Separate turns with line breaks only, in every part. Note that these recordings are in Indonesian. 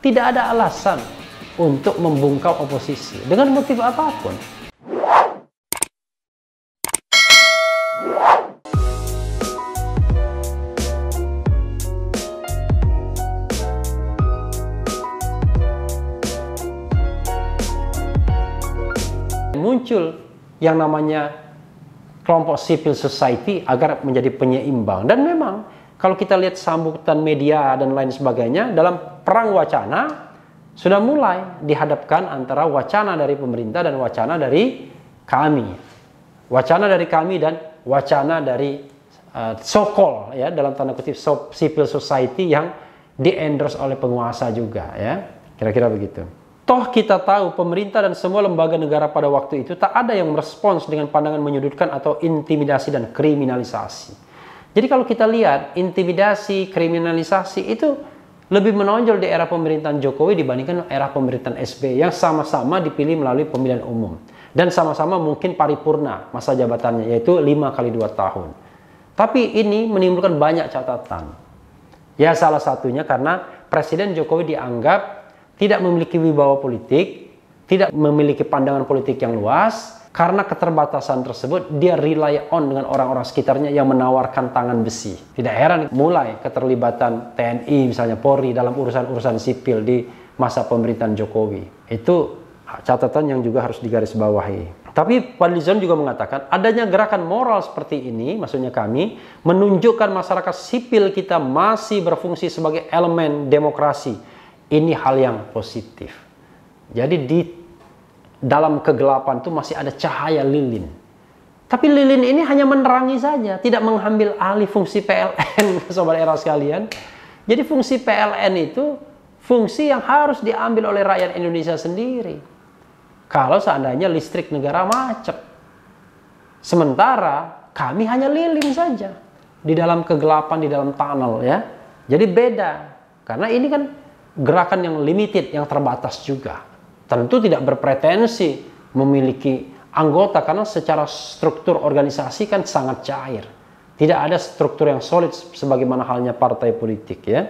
Tidak ada alasan untuk membungkam oposisi dengan motif apapun. Muncul yang namanya kelompok civil society agar menjadi penyeimbang. Dan memang kalau kita lihat sambutan media dan lain sebagainya, dalam perang wacana sudah mulai dihadapkan antara wacana dari pemerintah dan wacana dari kami. Wacana dari kami dan wacana dari so-called, ya, dalam tanda kutip civil society yang di-endorse oleh penguasa juga, ya. Kira-kira begitu. Toh kita tahu pemerintah dan semua lembaga negara pada waktu itu tak ada yang merespons dengan pandangan menyudutkan atau intimidasi dan kriminalisasi. Jadi kalau kita lihat intimidasi, kriminalisasi itu lebih menonjol di era pemerintahan Jokowi dibandingkan era pemerintahan SBY yang sama-sama dipilih melalui pemilihan umum. Dan sama-sama mungkin paripurna masa jabatannya, yaitu 5 kali 2 tahun. Tapi ini menimbulkan banyak catatan. Ya, salah satunya karena Presiden Jokowi dianggap tidak memiliki wibawa politik, tidak memiliki pandangan politik yang luas. Karena keterbatasan tersebut, dia rely on dengan orang-orang sekitarnya yang menawarkan tangan besi. Tidak heran mulai keterlibatan TNI, misalnya Polri, dalam urusan-urusan sipil di masa pemerintahan Jokowi. Itu catatan yang juga harus digarisbawahi. Tapi Fadlizon juga mengatakan, adanya gerakan moral seperti ini, maksudnya kami, menunjukkan masyarakat sipil kita masih berfungsi sebagai elemen demokrasi. Ini hal yang positif. Jadi di dalam kegelapan itu masih ada cahaya lilin. Tapi lilin ini hanya menerangi saja, tidak mengambil alih fungsi PLN, sobat era sekalian. Jadi fungsi PLN itu fungsi yang harus diambil oleh rakyat Indonesia sendiri. Kalau seandainya listrik negara macet. Sementara kami hanya lilin saja di dalam kegelapan, di dalam tunnel, ya. Jadi beda. Karena ini kan gerakan yang limited, yang terbatas juga. Tentu tidak berpretensi memiliki anggota karena secara struktur organisasi kan sangat cair. Tidak ada struktur yang solid sebagaimana halnya partai politik, ya.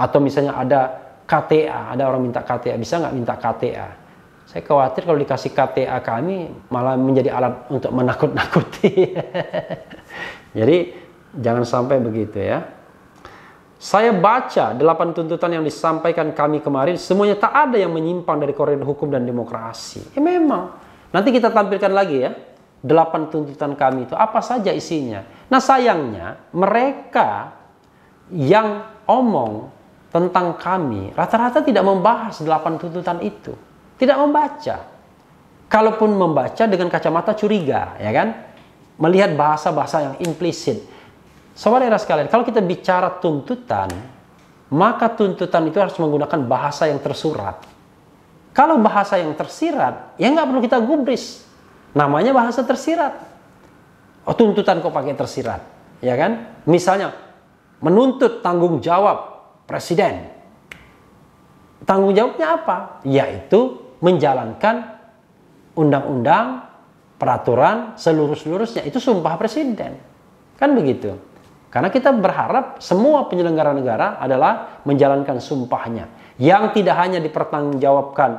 Atau misalnya ada KTA, ada orang minta KTA, bisa nggak minta KTA? Saya khawatir kalau dikasih KTA kami malah menjadi alat untuk menakut-nakuti. Jadi jangan sampai begitu, ya. Saya baca 8 tuntutan yang disampaikan kami kemarin, semuanya tak ada yang menyimpang dari koridor hukum dan demokrasi. Ya memang. Nanti kita tampilkan lagi, ya, 8 tuntutan kami itu apa saja isinya. Nah sayangnya mereka yang omong tentang kami rata-rata tidak membahas 8 tuntutan itu. Tidak membaca. Kalaupun membaca dengan kacamata curiga, ya kan? Melihat bahasa-bahasa yang implisit. Sobat era sekalian, kalau kita bicara tuntutan, maka tuntutan itu harus menggunakan bahasa yang tersurat. Kalau bahasa yang tersirat, ya nggak perlu kita gubris. Namanya bahasa tersirat. Oh, tuntutan kok pakai tersirat, ya kan? Misalnya, menuntut tanggung jawab presiden. Tanggung jawabnya apa? Yaitu menjalankan undang-undang, peraturan, seluruh-seluruhnya. Itu sumpah presiden. Kan begitu. Karena kita berharap semua penyelenggara negara adalah menjalankan sumpahnya. Yang tidak hanya dipertanggungjawabkan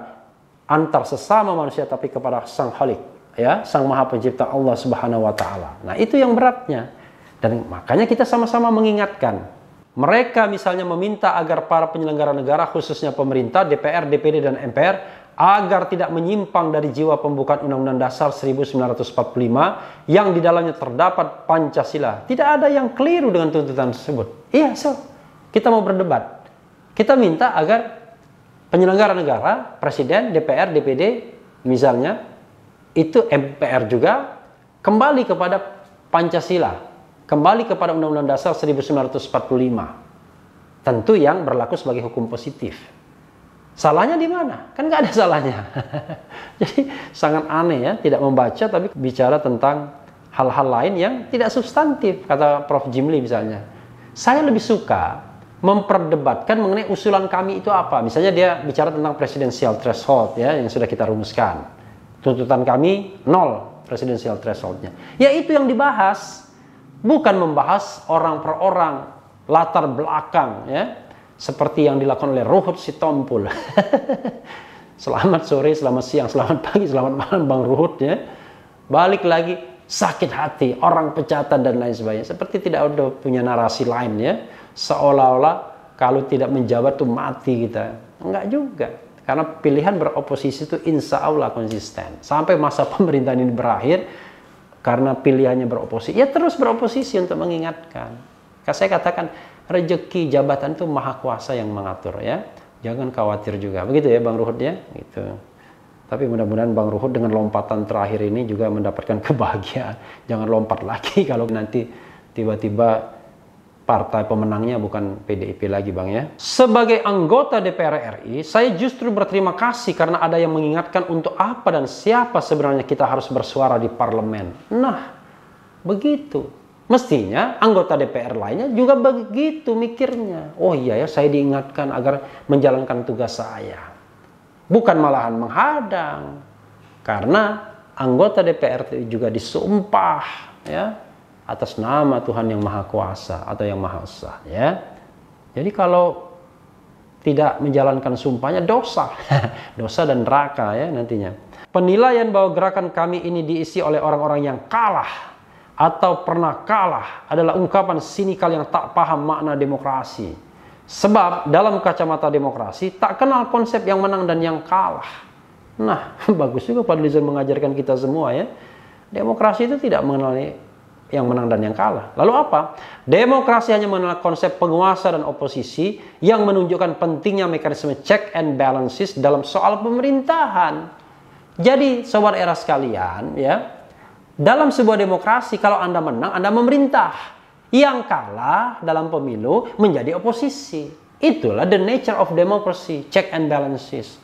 antar sesama manusia, tapi kepada Sang Khalik, ya, Sang Maha Pencipta Allah Subhanahu wa Ta'ala. Nah, itu yang beratnya. Dan makanya kita sama-sama mengingatkan. Mereka misalnya meminta agar para penyelenggara negara, khususnya pemerintah, DPR, DPD, dan MPR, agar tidak menyimpang dari jiwa pembukaan Undang-Undang Dasar 1945 yang di dalamnya terdapat Pancasila. Tidak ada yang keliru dengan tuntutan tersebut. Iya, kita mau berdebat. Kita minta agar penyelenggara negara, Presiden, DPR, DPD, misalnya, itu MPR juga, kembali kepada Pancasila. Kembali kepada Undang-Undang Dasar 1945. Tentu yang berlaku sebagai hukum positif. Salahnya di mana? Kan nggak ada salahnya. Jadi sangat aneh, ya, tidak membaca tapi bicara tentang hal-hal lain yang tidak substantif. Kata Prof. Jimli misalnya. Saya lebih suka memperdebatkan mengenai usulan kami itu apa. Misalnya dia bicara tentang presidensial threshold, ya, yang sudah kita rumuskan. Tuntutan kami 0 presidensial thresholdnya. Ya itu yang dibahas. Bukan membahas orang per orang, latar belakang, ya. seperti yang dilakukan oleh Ruhut Sitompul. Selamat sore, selamat siang, selamat pagi, selamat malam Bang Ruhut ya. Balik lagi sakit hati, orang pecatan dan lain sebagainya. Seperti tidak ada punya narasi lain ya. Seolah-olah kalau tidak menjabat tuh mati kita. Enggak juga. Karena pilihan beroposisi itu insya Allah konsisten. Sampai masa pemerintahan ini berakhir, karena pilihannya beroposisi, ya terus beroposisi untuk mengingatkan. Saya katakan, rezeki jabatan itu maha kuasa yang mengatur ya. Jangan khawatir juga. Begitu ya Bang Ruhut ya. Gitu. Tapi mudah-mudahan Bang Ruhut dengan lompatan terakhir ini juga mendapatkan kebahagiaan. Jangan lompat lagi kalau nanti tiba-tiba partai pemenangnya bukan PDIP lagi Bang ya. Sebagai anggota DPR RI, saya justru berterima kasih karena ada yang mengingatkan untuk apa dan siapa sebenarnya kita harus bersuara di parlemen. Nah, begitu. Mestinya anggota DPR lainnya juga begitu mikirnya. Oh iya ya, saya diingatkan agar menjalankan tugas saya. Bukan malahan menghadang. Karena anggota DPR juga disumpah ya atas nama Tuhan yang Maha Kuasa atau yang Maha Esa ya. Jadi kalau tidak menjalankan sumpahnya dosa. Dosa dan neraka ya nantinya. Penilaian bahwa gerakan kami ini diisi oleh orang-orang yang kalah atau pernah kalah adalah ungkapan sinikal yang tak paham makna demokrasi. Sebab dalam kacamata demokrasi tak kenal konsep yang menang dan yang kalah. Nah, bagus juga Fadlizon mengajarkan kita semua ya. Demokrasi itu tidak mengenal yang menang dan yang kalah. Lalu apa? Demokrasi hanya mengenal konsep penguasa dan oposisi yang menunjukkan pentingnya mekanisme check and balances dalam soal pemerintahan. Jadi, sobat era sekalian ya, dalam sebuah demokrasi, kalau Anda menang, Anda memerintah. Yang kalah dalam pemilu menjadi oposisi. Itulah the nature of democracy, check and balances.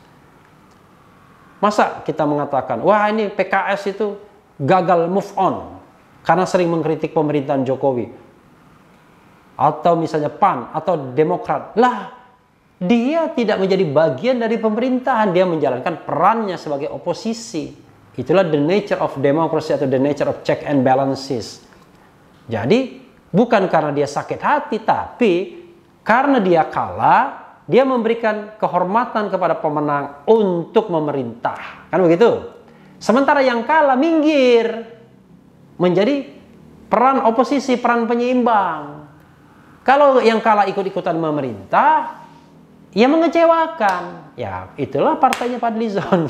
Masa kita mengatakan, wah ini PKS itu gagal move on karena sering mengkritik pemerintahan Jokowi. Atau misalnya PAN atau Demokrat. Lah, dia tidak menjadi bagian dari pemerintahan. Dia menjalankan perannya sebagai oposisi. Itulah the nature of democracy atau the nature of check and balances. Jadi, bukan karena dia sakit hati, tapi karena dia kalah, dia memberikan kehormatan kepada pemenang untuk memerintah. Kan begitu? Sementara yang kalah minggir. Menjadi peran oposisi, peran penyeimbang. Kalau yang kalah ikut-ikutan memerintah, ya mengecewakan. Ya, itulah partainya Fadlizon.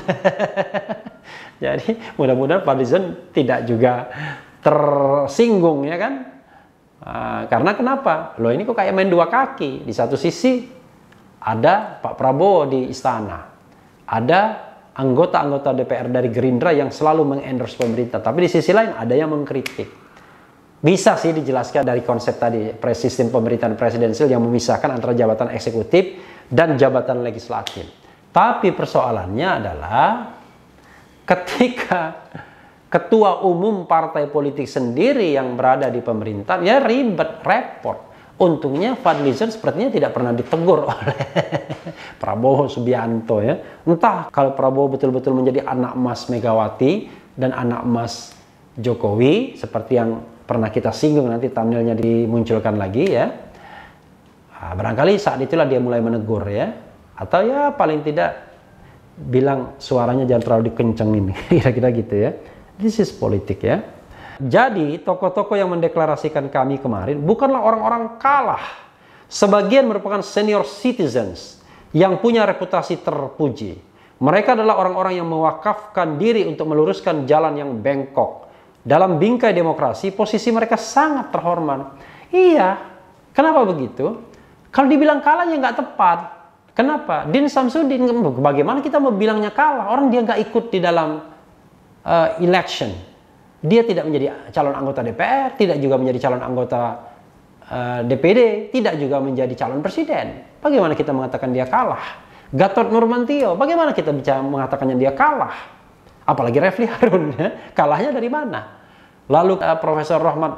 Jadi mudah-mudahan Fadlizon tidak juga tersinggung ya kan. Karena kenapa? Loh ini kok kayak main dua kaki. Di satu sisi ada Pak Prabowo di istana. Ada anggota-anggota DPR dari Gerindra yang selalu mengendorse pemerintah. Tapi di sisi lain ada yang mengkritik. Bisa sih dijelaskan dari konsep tadi, sistem pemerintahan presidensial yang memisahkan antara jabatan eksekutif dan jabatan legislatif. Tapi persoalannya adalah ketika ketua umum partai politik sendiri yang berada di pemerintahan, ya ribet, repot. Untungnya Fadlizon sepertinya tidak pernah ditegur oleh Prabowo Subianto ya. Entah kalau Prabowo betul-betul menjadi anak emas Megawati dan anak emas Jokowi, seperti yang pernah kita singgung, nanti thumbnailnya dimunculkan lagi ya. Barangkali saat itulah dia mulai menegur ya. Atau ya paling tidak bilang suaranya jangan terlalu dikencengin. Kira-kira gitu ya. This is politik ya. Jadi tokoh-tokoh yang mendeklarasikan kami kemarin bukanlah orang-orang kalah. Sebagian merupakan senior citizens yang punya reputasi terpuji. Mereka adalah orang-orang yang mewakafkan diri untuk meluruskan jalan yang bengkok. Dalam bingkai demokrasi, posisi mereka sangat terhormat. Iya, kenapa begitu? Kalau dibilang kalah ya nggak tepat. Kenapa? Din Samsudin, bagaimana kita mau bilangnya kalah? Orang dia nggak ikut di dalam election. Dia tidak menjadi calon anggota DPR, tidak juga menjadi calon anggota DPD, tidak juga menjadi calon presiden. Bagaimana kita mengatakan dia kalah? Gatot Nurmantio, bagaimana kita bisa mengatakannya dia kalah? Apalagi Refli Harun, ya? Kalahnya dari mana? Lalu Profesor Rahmat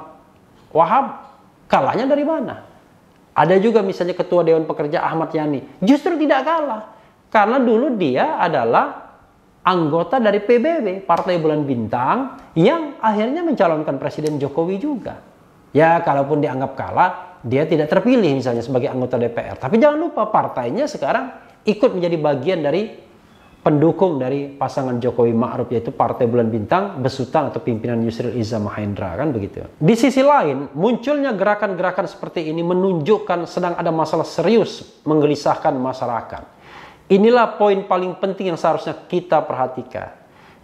Wahab, kalahnya dari mana? Ada juga misalnya Ketua Dewan Pekerja Ahmad Yani, justru tidak kalah. Karena dulu dia adalah anggota dari PBB, Partai Bulan Bintang, yang akhirnya mencalonkan Presiden Jokowi juga. Ya, kalaupun dianggap kalah, dia tidak terpilih misalnya sebagai anggota DPR. Tapi jangan lupa partainya sekarang ikut menjadi bagian dari pendukung dari pasangan Jokowi Ma'ruf, yaitu Partai Bulan Bintang besutan atau pimpinan Yusril Iza Mahendra, kan begitu. Di sisi lain, munculnya gerakan-gerakan seperti ini menunjukkan sedang ada masalah serius menggelisahkan masyarakat. Inilah poin paling penting yang seharusnya kita perhatikan.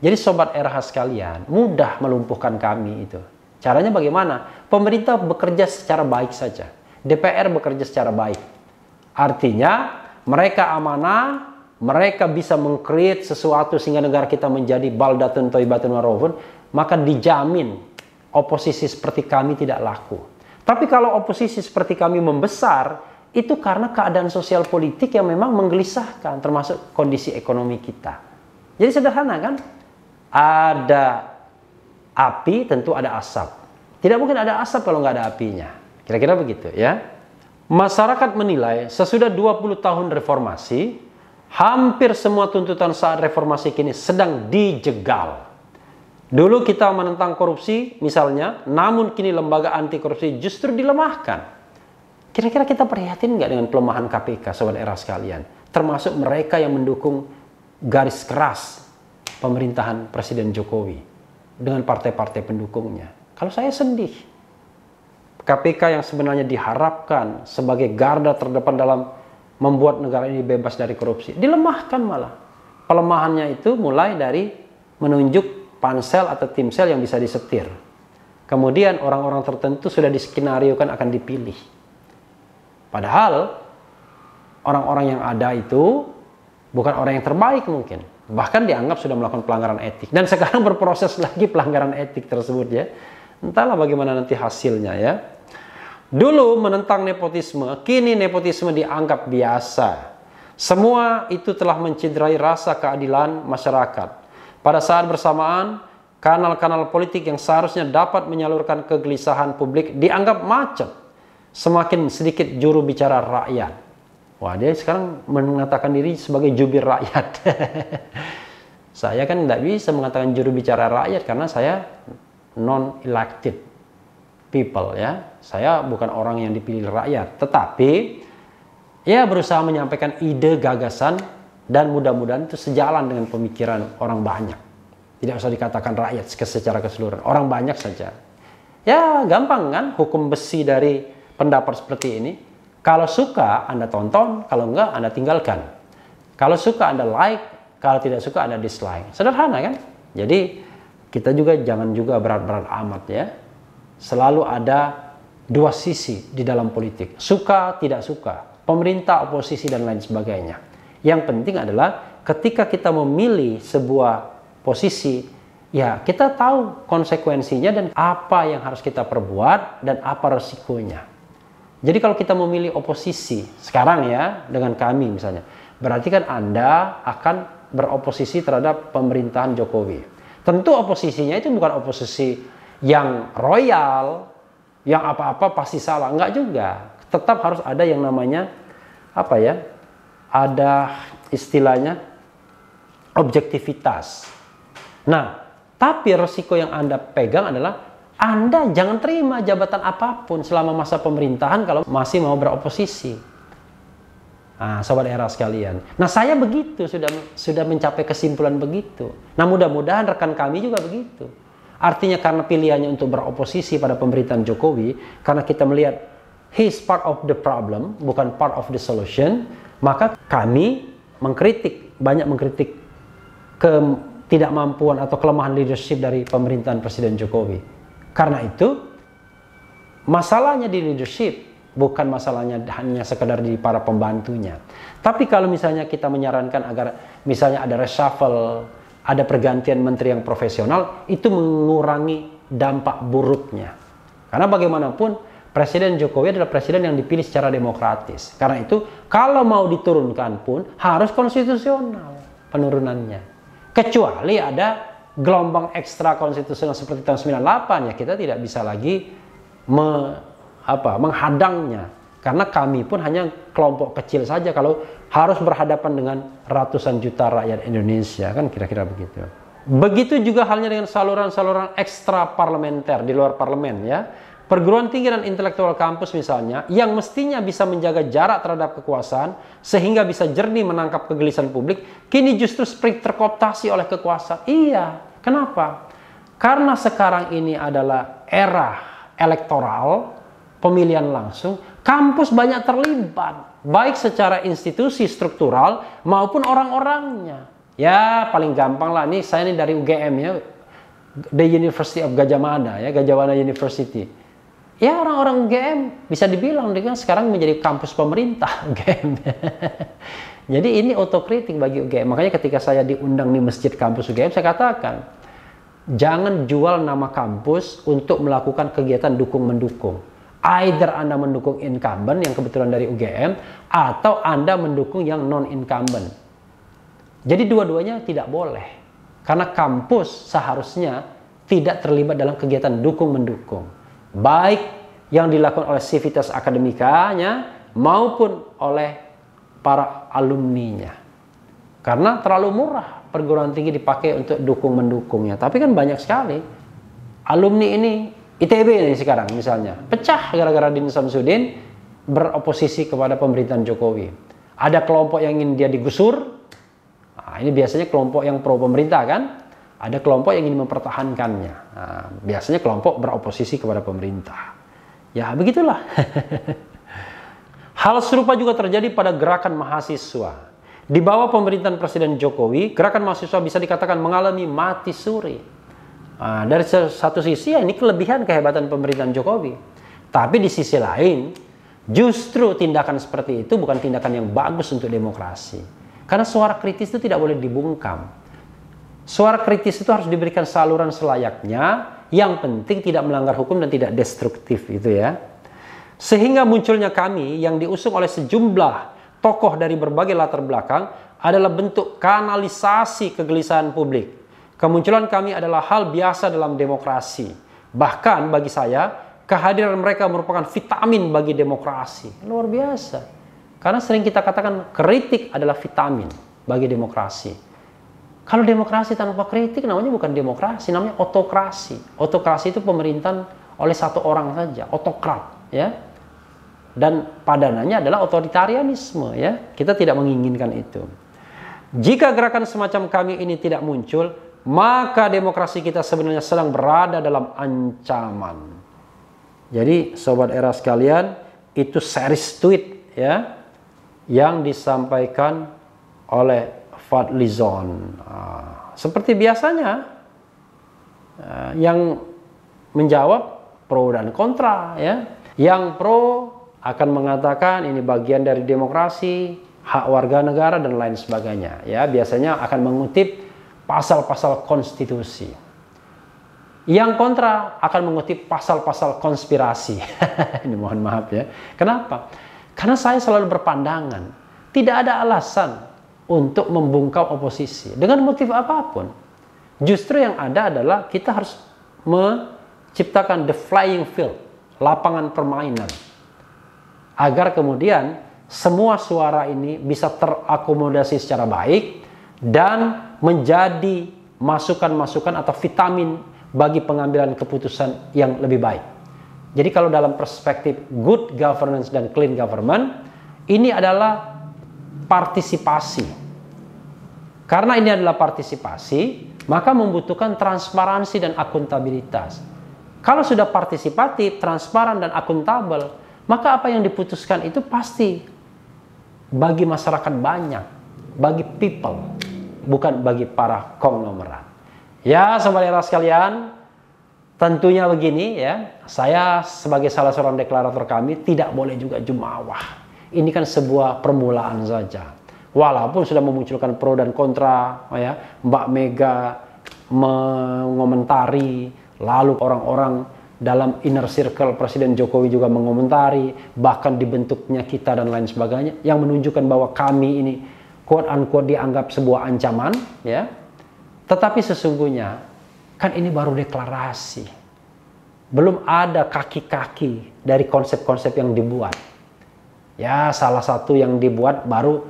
Jadi sobat RH sekalian, mudah melumpuhkan kami itu. Caranya bagaimana? Pemerintah bekerja secara baik saja. DPR bekerja secara baik. Artinya mereka amanah, mereka bisa meng-create sesuatu sehingga negara kita menjadi baldatun thayyibatun warahun, maka dijamin oposisi seperti kami tidak laku. Tapi kalau oposisi seperti kami membesar, itu karena keadaan sosial politik yang memang menggelisahkan, termasuk kondisi ekonomi kita. Jadi sederhana kan? Ada api, tentu ada asap. Tidak mungkin ada asap kalau nggak ada apinya. Kira-kira begitu ya. Masyarakat menilai sesudah 20 tahun reformasi, hampir semua tuntutan saat reformasi kini sedang dijegal. Dulu kita menentang korupsi misalnya, namun kini lembaga anti korupsi justru dilemahkan. Kira-kira kita prihatin nggak dengan pelemahan KPK, sobat era sekalian? Termasuk mereka yang mendukung garis keras pemerintahan Presiden Jokowi dengan partai-partai pendukungnya. Kalau saya sedih. KPK yang sebenarnya diharapkan sebagai garda terdepan dalam membuat negara ini bebas dari korupsi, dilemahkan malah. Pelemahannya itu mulai dari menunjuk pansel atau timsel yang bisa disetir. Kemudian orang-orang tertentu sudah diskenariokan akan dipilih. Padahal orang-orang yang ada itu bukan orang yang terbaik mungkin. Bahkan dianggap sudah melakukan pelanggaran etik. Dan sekarang berproses lagi pelanggaran etik tersebut ya. Entahlah bagaimana nanti hasilnya ya. Dulu menentang nepotisme, kini nepotisme dianggap biasa. Semua itu telah mencederai rasa keadilan masyarakat. Pada saat bersamaan, kanal-kanal politik yang seharusnya dapat menyalurkan kegelisahan publik dianggap macet. Semakin sedikit juru bicara rakyat. Wah, dia sekarang mengatakan diri sebagai jubir rakyat. Saya kan tidak bisa mengatakan juru bicara rakyat karena saya non-elected people ya. Saya bukan orang yang dipilih rakyat, tetapi ya berusaha menyampaikan ide, gagasan, dan mudah-mudahan itu sejalan dengan pemikiran orang banyak. Tidak usah dikatakan rakyat secara keseluruhan, orang banyak saja. Ya gampang kan hukum besi dari pendapat seperti ini. Kalau suka Anda tonton, kalau enggak Anda tinggalkan. Kalau suka Anda like, kalau tidak suka Anda dislike. Sederhana kan? Jadi kita juga jangan juga berat-berat amat ya. Selalu ada dua sisi di dalam politik. Suka, tidak suka. Pemerintah, oposisi, dan lain sebagainya. Yang penting adalah ketika kita memilih sebuah posisi, ya kita tahu konsekuensinya dan apa yang harus kita perbuat dan apa resikonya. Jadi kalau kita memilih oposisi, sekarang ya dengan kami misalnya, berarti kan Anda akan beroposisi terhadap pemerintahan Jokowi. Tentu oposisinya itu bukan oposisi yang royal, yang apa-apa pasti salah, enggak juga. Tetap harus ada yang namanya apa ya? Ada istilahnya objektivitas. Nah, tapi resiko yang Anda pegang adalah Anda jangan terima jabatan apapun selama masa pemerintahan kalau masih mau beroposisi. Nah, sobat era sekalian. Nah, saya begitu sudah mencapai kesimpulan begitu. Nah, mudah-mudahan rekan kami juga begitu. Artinya karena pilihannya untuk beroposisi pada pemerintahan Jokowi, karena kita melihat he's part of the problem, bukan part of the solution, maka kami banyak mengkritik ketidakmampuan atau kelemahan leadership dari pemerintahan Presiden Jokowi. Karena itu, masalahnya di leadership, bukan masalahnya hanya sekedar di para pembantunya. Tapi kalau misalnya kita menyarankan agar misalnya ada reshuffle, ada pergantian menteri yang profesional, itu mengurangi dampak buruknya. Karena bagaimanapun Presiden Jokowi adalah presiden yang dipilih secara demokratis. Karena itu kalau mau diturunkan pun harus konstitusional penurunannya. Kecuali ada gelombang ekstra konstitusional seperti tahun 98, ya kita tidak bisa lagi menghadangnya. Karena kami pun hanya kelompok kecil saja kalau harus berhadapan dengan ratusan juta rakyat Indonesia, kan kira-kira begitu. Begitu juga halnya dengan saluran-saluran ekstra parlementer di luar parlemen ya. Perguruan tinggi dan intelektual kampus misalnya, yang mestinya bisa menjaga jarak terhadap kekuasaan, sehingga bisa jernih menangkap kegelisahan publik, kini justru sering terkooptasi oleh kekuasaan. Iya, kenapa? Karena sekarang ini adalah era elektoral, pemilihan langsung, kampus banyak terlibat, baik secara institusi struktural maupun orang-orangnya. Ya, paling gampang lah, nih saya ini dari UGM ya, The University of Gajah Mada ya, Gajah Mada University. Ya, orang-orang UGM bisa dibilang dengan sekarang menjadi kampus pemerintah UGM. Jadi ini otokritik bagi UGM. Makanya ketika saya diundang di masjid kampus UGM, saya katakan, jangan jual nama kampus untuk melakukan kegiatan dukung-mendukung. Either Anda mendukung incumbent yang kebetulan dari UGM, atau Anda mendukung yang non-incumbent. Jadi dua-duanya tidak boleh. Karena kampus seharusnya tidak terlibat dalam kegiatan dukung-mendukung. Baik yang dilakukan oleh sivitas akademikanya maupun oleh para alumninya. Karena terlalu murah perguruan tinggi dipakai untuk dukung-mendukungnya. Tapi kan banyak sekali alumni ini, ITB ini sekarang misalnya, pecah gara-gara Din Samsudin beroposisi kepada pemerintahan Jokowi. Ada kelompok yang ingin dia digusur. Nah, ini biasanya kelompok yang pro pemerintah kan. Ada kelompok yang ingin mempertahankannya. Nah, biasanya kelompok beroposisi kepada pemerintah. Ya, begitulah. Hal serupa juga terjadi pada gerakan mahasiswa. Di bawah pemerintahan Presiden Jokowi, gerakan mahasiswa bisa dikatakan mengalami mati suri. Nah, dari satu sisi, ya, ini kelebihan kehebatan pemerintahan Jokowi. Tapi di sisi lain, justru tindakan seperti itu bukan tindakan yang bagus untuk demokrasi. Karena suara kritis itu tidak boleh dibungkam. Suara kritis itu harus diberikan saluran selayaknya, yang penting tidak melanggar hukum dan tidak destruktif gitu ya. Sehingga munculnya kami yang diusung oleh sejumlah tokoh dari berbagai latar belakang adalah bentuk kanalisasi kegelisahan publik. Kemunculan kami adalah hal biasa dalam demokrasi. Bahkan bagi saya, kehadiran mereka merupakan vitamin bagi demokrasi. Luar biasa. Karena sering kita katakan kritik adalah vitamin bagi demokrasi. Kalau demokrasi tanpa kritik namanya bukan demokrasi, namanya otokrasi. Otokrasi itu pemerintahan oleh satu orang saja, otokrat, ya. Dan padanannya adalah otoritarianisme, ya. Kita tidak menginginkan itu. Jika gerakan semacam kami ini tidak muncul, maka demokrasi kita sebenarnya sedang berada dalam ancaman. Jadi, sobat era sekalian, itu series tweet, ya, yang disampaikan oleh Fadlizon. Seperti biasanya, yang menjawab pro dan kontra, ya. Yang pro akan mengatakan ini bagian dari demokrasi, hak warga negara dan lain sebagainya, ya. Biasanya akan mengutip pasal-pasal konstitusi. Yang kontra akan mengutip pasal-pasal konspirasi. Ini mohon maaf ya. Kenapa? Karena saya selalu berpandangan, tidak ada alasan untuk membungkam oposisi dengan motif apapun. Justru yang ada adalah kita harus menciptakan the flying field, lapangan permainan, agar kemudian semua suara ini bisa terakomodasi secara baik dan menjadi masukan-masukan atau vitamin bagi pengambilan keputusan yang lebih baik. Jadi kalau dalam perspektif good governance dan clean government, ini adalah partisipasi. Karena ini adalah partisipasi, maka membutuhkan transparansi dan akuntabilitas. Kalau sudah partisipatif, transparan dan akuntabel, maka apa yang diputuskan itu pasti bagi masyarakat banyak, bagi people, bukan bagi para konglomerat. Ya, sobat era sekalian, tentunya begini ya, saya sebagai salah seorang deklarator kami tidak boleh juga jumawah. Ini kan sebuah permulaan saja. Walaupun sudah memunculkan pro dan kontra, ya, Mbak Mega mengomentari, lalu orang-orang dalam inner circle Presiden Jokowi juga mengomentari, bahkan dibentuknya kita dan lain sebagainya, yang menunjukkan bahwa kami ini quote unquote dianggap sebuah ancaman, ya. Tetapi sesungguhnya kan ini baru deklarasi, belum ada kaki-kaki dari konsep-konsep yang dibuat. Ya, salah satu yang dibuat baru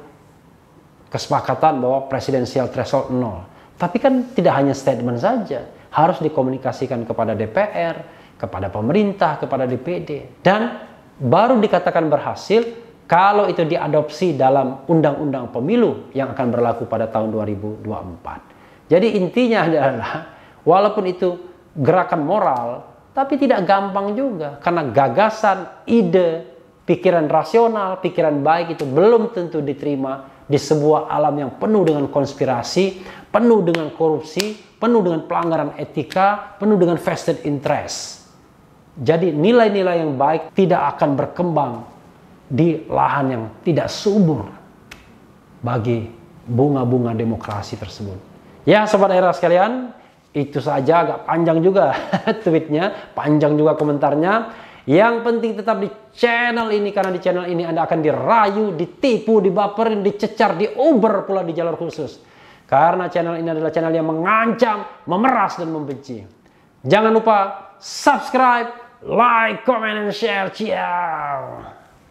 kesepakatan bahwa presidensial threshold 0. Tapi kan tidak hanya statement saja, harus dikomunikasikan kepada DPR, kepada pemerintah, kepada DPD. Dan baru dikatakan berhasil kalau itu diadopsi dalam undang-undang pemilu yang akan berlaku pada tahun 2024. Jadi intinya adalah walaupun itu gerakan moral, tapi tidak gampang juga. Karena gagasan, ide, pikiran rasional, pikiran baik itu belum tentu diterima di sebuah alam yang penuh dengan konspirasi, penuh dengan korupsi, penuh dengan pelanggaran etika, penuh dengan vested interest. Jadi nilai-nilai yang baik tidak akan berkembang di lahan yang tidak subur bagi bunga-bunga demokrasi tersebut. Ya Sobat Era sekalian, itu saja, agak panjang juga tweetnya, panjang juga komentarnya. Yang penting tetap di channel ini, karena di channel ini Anda akan dirayu, ditipu, dibaperin, dicecar, diober pula di jalur khusus. Karena channel ini adalah channel yang mengancam, memeras, dan membenci. Jangan lupa subscribe, like, comment, and share. Ciao.